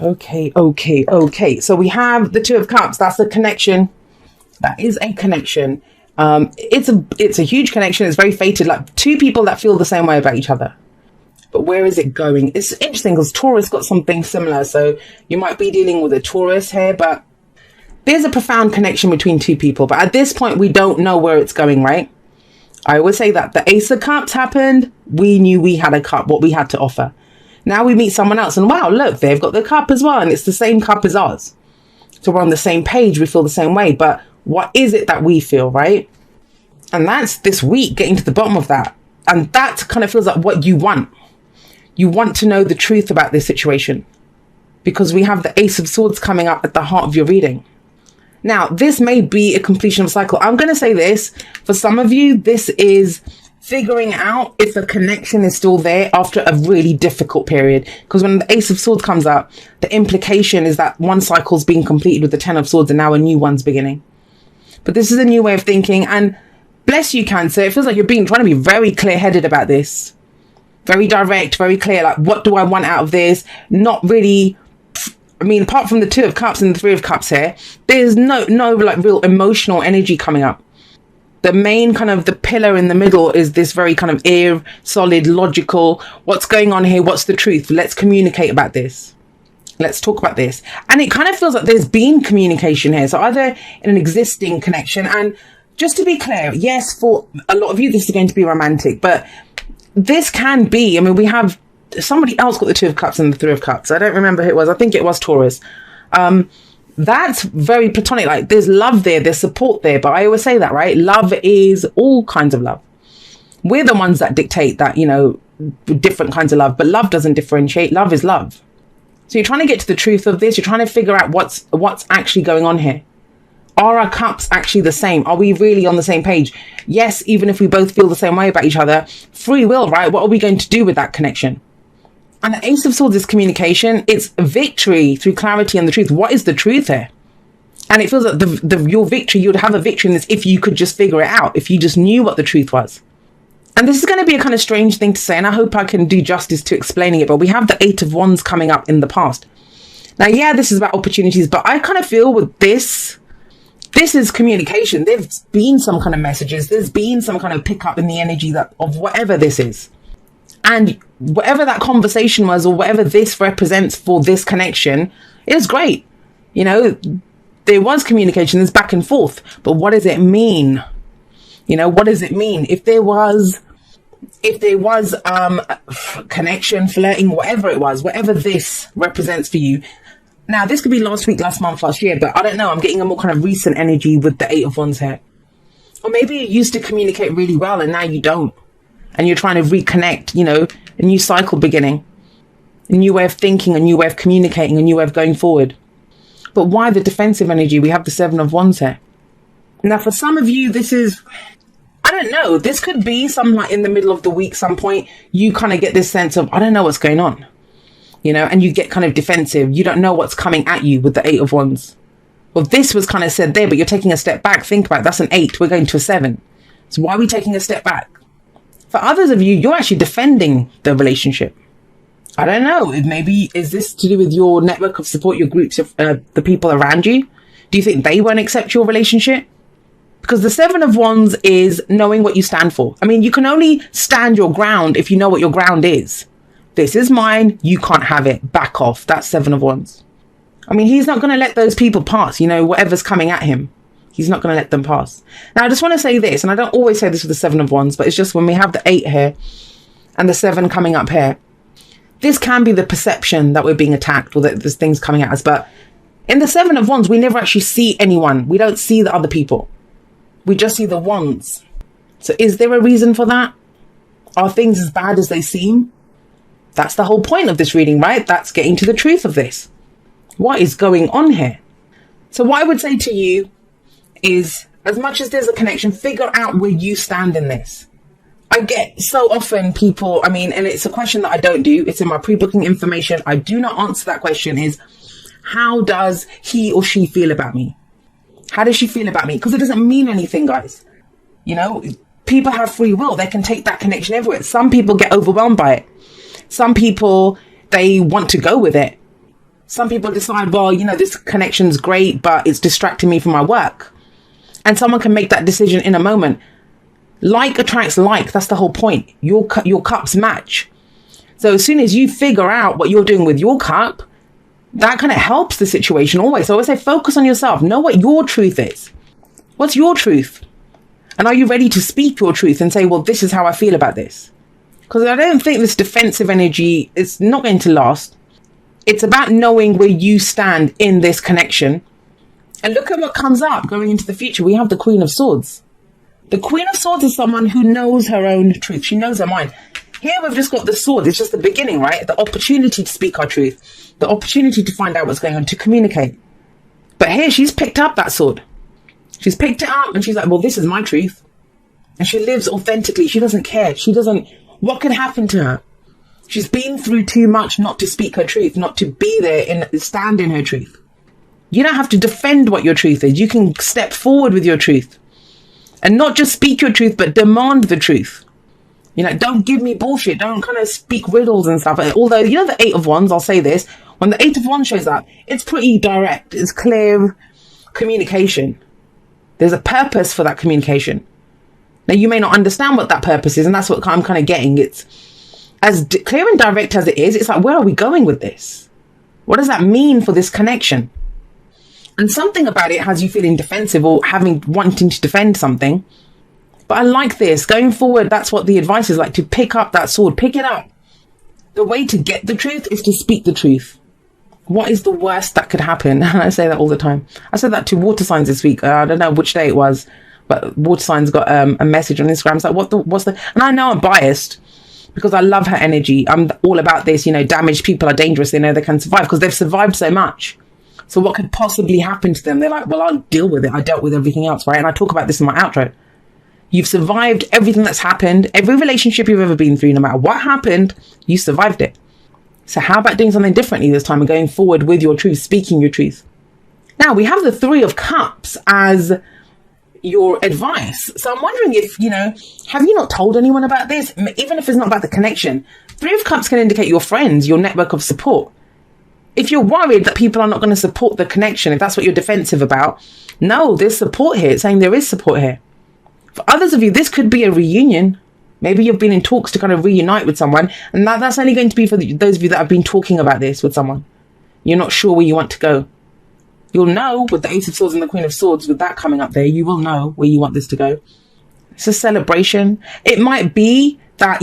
Okay. So we have the Two of Cups. That's a connection. That is a connection. It's a huge connection. It's very fated, like two people that feel the same way about each other. But where is it going? It's interesting because Taurus got something similar. So you might be dealing with a Taurus here, but there's a profound connection between two people. But at this point, we don't know where it's going, right? I always say that the Ace of Cups happened. We knew we had a cup, what we had to offer. Now we meet someone else and wow, look, they've got the cup as well. And it's the same cup as ours. So we're on the same page. We feel the same way. But what is it that we feel, right? And that's this week, getting to the bottom of that. And that kind of feels like what you want. You want to know the truth about this situation. Because we have the Ace of Swords coming up at the heart of your reading. Now, this may be a completion of a cycle. I'm going to say this. For some of you, this is figuring out if a connection is still there after a really difficult period. Because when the Ace of Swords comes up, the implication is that one cycle's being completed with the Ten of Swords and now a new one's beginning. But this is a new way of thinking. And bless you, Cancer. It feels like you're trying to be very clear-headed about this. Very direct, very clear. Like, what do I want out of this? Not really... I mean, apart from the Two of Cups and the Three of Cups here, there's no like real emotional energy coming up. The main kind of the pillar in the middle is this very kind of air, solid, logical. What's going on here? What's the truth? Let's communicate about this. Let's talk about this. And it kind of feels like there's been communication here. So either in an existing connection, and just to be clear, yes, for a lot of you, this is going to be romantic, but this can be, I mean, we have somebody else got the Two of Cups and the Three of Cups. I don't remember who it was. I think it was Taurus. That's very platonic. Like, there's love there, there's support there. But I always say that, right? Love is all kinds of love. We're the ones that dictate that, you know, different kinds of love. But love doesn't differentiate. Love is love. So you're trying to get to the truth of this. You're trying to figure out what's actually going on here. Are our cups actually the same? Are we really on the same page? Yes, even if we both feel the same way about each other. Free will, right? What are we going to do with that connection? And the Ace of Swords is communication. It's victory through clarity and the truth. What is the truth here? And it feels like your victory, you would have a victory in this if you could just figure it out, if you just knew what the truth was. And this is going to be a kind of strange thing to say, and I hope I can do justice to explaining it, but we have the Eight of Wands coming up in the past. Now, yeah, this is about opportunities, but I kind of feel with this is communication. There's been some kind of messages. There's been some kind of pickup in the energy of whatever this is. And whatever that conversation was, or whatever this represents for this connection, is great. You know, there was communication, there's back and forth. But what does it mean? You know, what does it mean? If there was connection, flirting, whatever it was, whatever this represents for you. Now, this could be last week, last month, last year, but I don't know. I'm getting a more kind of recent energy with the Eight of Wands here. Or maybe you used to communicate really well and now you don't. And you're trying to reconnect, you know, a new cycle beginning, a new way of thinking, a new way of communicating, a new way of going forward. But why the defensive energy? We have the Seven of Wands here. Now, for some of you, this is, I don't know, this could be some like in the middle of the week, some point, you kind of get this sense of, I don't know what's going on, you know, and you get kind of defensive. You don't know what's coming at you with the Eight of Wands. Well, this was kind of said there, but you're taking a step back. Think about it. That's an 8. We're going to a 7. So why are we taking a step back? For others of you, you're actually defending the relationship. I don't know. Is this to do with your network of support, your groups of the people around you? Do you think they won't accept your relationship? Because the Seven of Wands is knowing what you stand for. I mean, you can only stand your ground if you know what your ground is. This is mine. You can't have it. Back off. That's Seven of Wands. I mean, he's not going to let those people pass, you know, whatever's coming at him. He's not going to let them pass. Now, I just want to say this, and I don't always say this with the Seven of Wands, but it's just when we have the 8 here and the 7 coming up here, this can be the perception that we're being attacked or that there's things coming at us. But in the 7 of Wands, we never actually see anyone. We don't see the other people. We just see the wands. So is there a reason for that? Are things as bad as they seem? That's the whole point of this reading, right? That's getting to the truth of this. What is going on here? So what I would say to you is, as much as there's a connection, figure out where you stand in this. I get so often people, I mean, and it's a question that I don't do. It's in my pre-booking information. I do not answer that question is, how does he or she feel about me? How does she feel about me? Because it doesn't mean anything, guys. You know, people have free will. They can take that connection everywhere. Some people get overwhelmed by it. Some people, they want to go with it. Some people decide, well, this connection's great, but it's distracting me from my work. And someone can make that decision in a moment. Like attracts like. That's the whole point. Your cups match. So as soon as you figure out what you're doing with your cup, that kind of helps the situation always. So I always say, focus on yourself. Know what your truth is. What's your truth? And are you ready to speak your truth and say, well, this is how I feel about this? Because I don't think this defensive energy is not going to last. It's about knowing where you stand in this connection. And look at what comes up going into the future. We have the Queen of Swords. The Queen of Swords is someone who knows her own truth. She knows her mind. Here we've just got the sword. It's just the beginning, right? The opportunity to speak our truth. The opportunity to find out what's going on, to communicate. But here she's picked up that sword. She's picked it up and she's like, well, this is my truth. And she lives authentically. She doesn't care. What could happen to her? She's been through too much not to speak her truth, not to be there and stand in her truth. You don't have to defend what your truth is. You can step forward with your truth and not just speak your truth, but demand the truth. Don't give me bullshit. Don't kind of speak riddles and stuff. Although, the Eight of Wands, I'll say this, when the Eight of Wands shows up, it's pretty direct. It's clear communication. There's a purpose for that communication. Now, you may not understand what that purpose is, and that's what I'm kind of getting. It's as clear and direct as it is. It's like, where are we going with this? What does that mean for this connection? And something about it has you feeling defensive or wanting to defend something. But I like this. Going forward, that's what the advice is like, to pick up that sword. Pick it up. The way to get the truth is to speak the truth. What is the worst that could happen? And I say that all the time. I said that to water signs this week. I don't know which day it was, but water signs got a message on Instagram. It's like, what's the... And I know I'm biased because I love her energy. I'm all about this, damaged people are dangerous. They know they can survive because they've survived so much. So what could possibly happen to them? They're like, well, I'll deal with it. I dealt with everything else, right? And I talk about this in my outro. You've survived everything that's happened. Every relationship you've ever been through, no matter what happened, you survived it. So how about doing something differently this time and going forward with your truth, speaking your truth? Now, we have the Three of Cups as your advice. So I'm wondering if, have you not told anyone about this? Even if it's not about the connection, Three of Cups can indicate your friends, your network of support. If you're worried that people are not going to support the connection, if that's what you're defensive about, no, there's support here. It's saying there is support here. For others of you, this could be a reunion. Maybe you've been in talks to kind of reunite with someone. And that's only going to be for those of you that have been talking about this with someone. You're not sure where you want to go. You'll know with the Ace of Swords and the Queen of Swords, with that coming up there, you will know where you want this to go. It's a celebration. It might be that,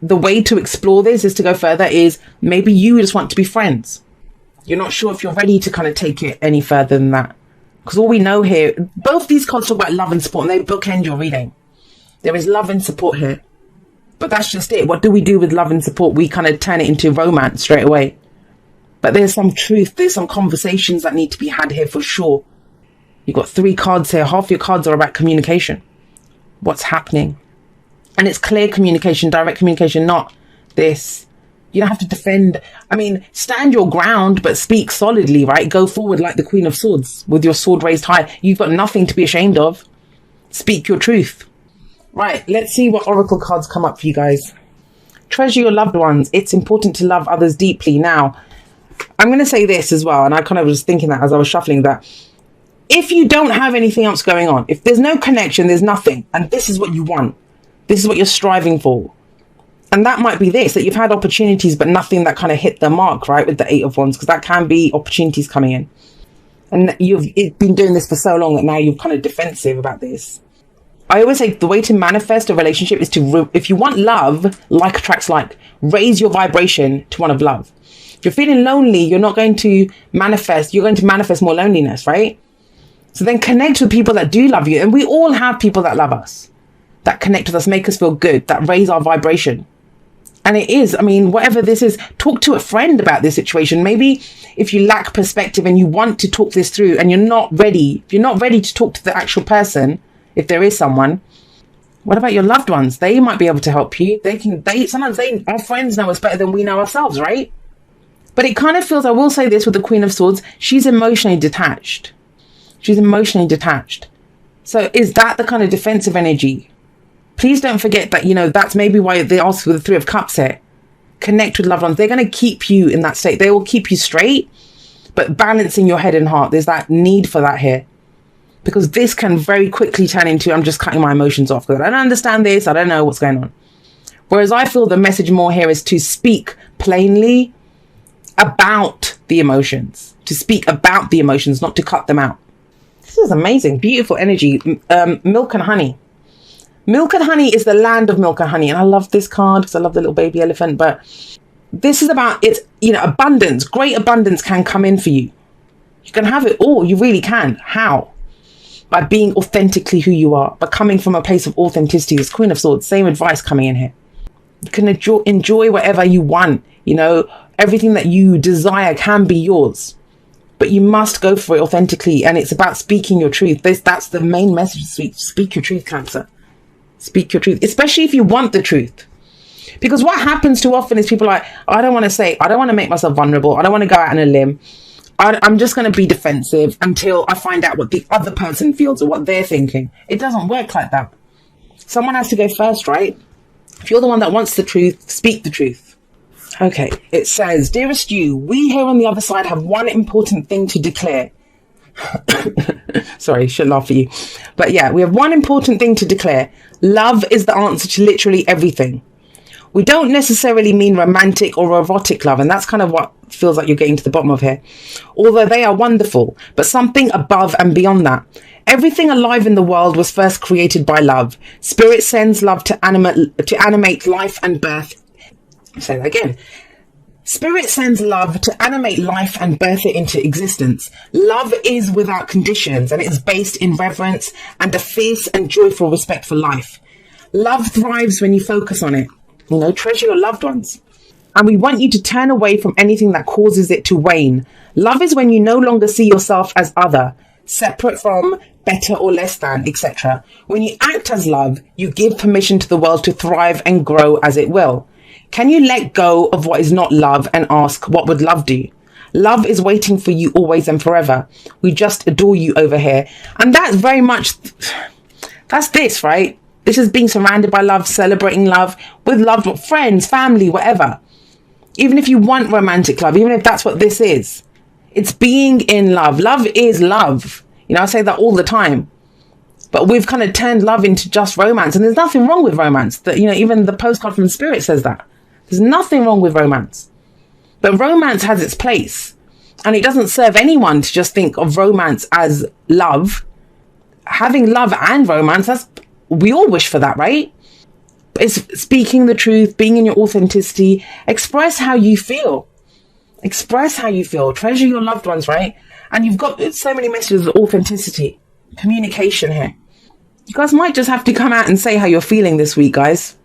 the way to explore this is to go further is maybe you just want to be friends. You're not sure if you're ready to kind of take it any further than that. Because all we know here, both these cards talk about love and support, and they bookend your reading. There is love and support here. But that's just it. What do we do with love and support? We kind of turn it into romance straight away. But there's some truth. There's some conversations that need to be had here for sure. You've got 3 cards here. Half your cards are about communication. What's happening? And it's clear communication, direct communication, not this. You don't have to defend. Stand your ground, but speak solidly, right? Go forward like the Queen of Swords with your sword raised high. You've got nothing to be ashamed of. Speak your truth. Right, let's see what oracle cards come up for you guys. Treasure your loved ones. It's important to love others deeply. Now, I'm going to say this as well, and I kind of was thinking that as I was shuffling that. If you don't have anything else going on, if there's no connection, there's nothing, and this is what you want. This is what you're striving for. And that might be this, that you've had opportunities, but nothing that kind of hit the mark, right, with the Eight of Wands, because that can be opportunities coming in. And you've been doing this for so long that now you're kind of defensive about this. I always say the way to manifest a relationship is to, if you want love, like attracts like, raise your vibration to one of love. If you're feeling lonely, you're not going to manifest, you're going to manifest more loneliness, right? So then connect with people that do love you. And we all have people that love us, that connect with us, make us feel good, that raise our vibration. And it is, whatever this is, talk to a friend about this situation. Maybe if you lack perspective and you want to talk this through and you're not ready, if you're not ready to talk to the actual person, if there is someone, what about your loved ones? They might be able to help you. Sometimes our friends know us better than we know ourselves, right? But it kind of feels, I will say this with the Queen of Swords, she's emotionally detached. She's emotionally detached. So is that the kind of defensive energy? Please don't forget that, that's maybe why they ask for the Three of Cups here. connect with loved ones. They're going to keep you in that state. They will keep you straight, but balancing your head and heart. There's that need for that here. Because this can very quickly turn into, I'm just cutting my emotions off because I don't understand this. I don't know what's going on. Whereas I feel the message more here is to speak plainly about the emotions. To speak about the emotions, not to cut them out. This is amazing. Beautiful energy. Milk and honey. Milk and honey is the land of milk and honey. And I love this card because I love the little baby elephant. But this is about, it's, you know, abundance. Great abundance can come in for you. You can have it all. You really can. How? By being authentically who you are. By coming from a place of authenticity. This Queen of Swords. Same advice coming in here. You can enjoy whatever you want. You know, everything that you desire can be yours. But you must go for it authentically. And it's about speaking your truth. That's the main message. Speak your truth, Cancer. Speak your truth. Especially if you want the truth. Because what happens too often is people are like, I don't want to say, I don't want to make myself vulnerable. I don't want to go out on a limb. I'm just going to be defensive until I find out what the other person feels or what they're thinking. It doesn't work like that. Someone has to go first, right? If you're the one that wants the truth, speak the truth. Okay, it says, dearest you, we here on the other side have one important thing to declare. Sorry, should laugh at you. But yeah, we have one important thing to declare. Love is the answer to literally everything. We don't necessarily mean romantic or erotic love, and that's kind of what feels like you're getting to the bottom of here. Although they are wonderful, but something above and beyond that. Everything alive in the world was first created by love. Spirit sends love to animate life and birth. Say that again. Spirit sends love to animate life and birth it into existence. Love is without conditions, and it is based in reverence and a fierce and joyful respect for life. Love thrives when you focus on it. You know, treasure your loved ones. And we want you to turn away from anything that causes it to wane. Love is when you no longer see yourself as other, separate from, better or less than, etc. When you act as love, you give permission to the world to thrive and grow as it will. Can you let go of what is not love and ask, what would love do? Love is waiting for you always and forever. We just adore you over here. And that's very much, that's this, right? This is being surrounded by love, celebrating love with loved ones, friends, family, whatever. Even if you want romantic love, even if that's what this is, it's being in love. Love is love. You know, I say that all the time. But we've kind of turned love into just romance. And there's nothing wrong with romance. That, you know, even the postcard from Spirit says that. There's nothing wrong with romance. But romance has its place. And it doesn't serve anyone to just think of romance as love. Having love and romance, we all wish for that, right? It's speaking the truth, being in your authenticity. Express how you feel. Express how you feel. Treasure your loved ones, right? And you've got so many messages of authenticity. Communication here. You guys might just have to come out and say how you're feeling this week, guys.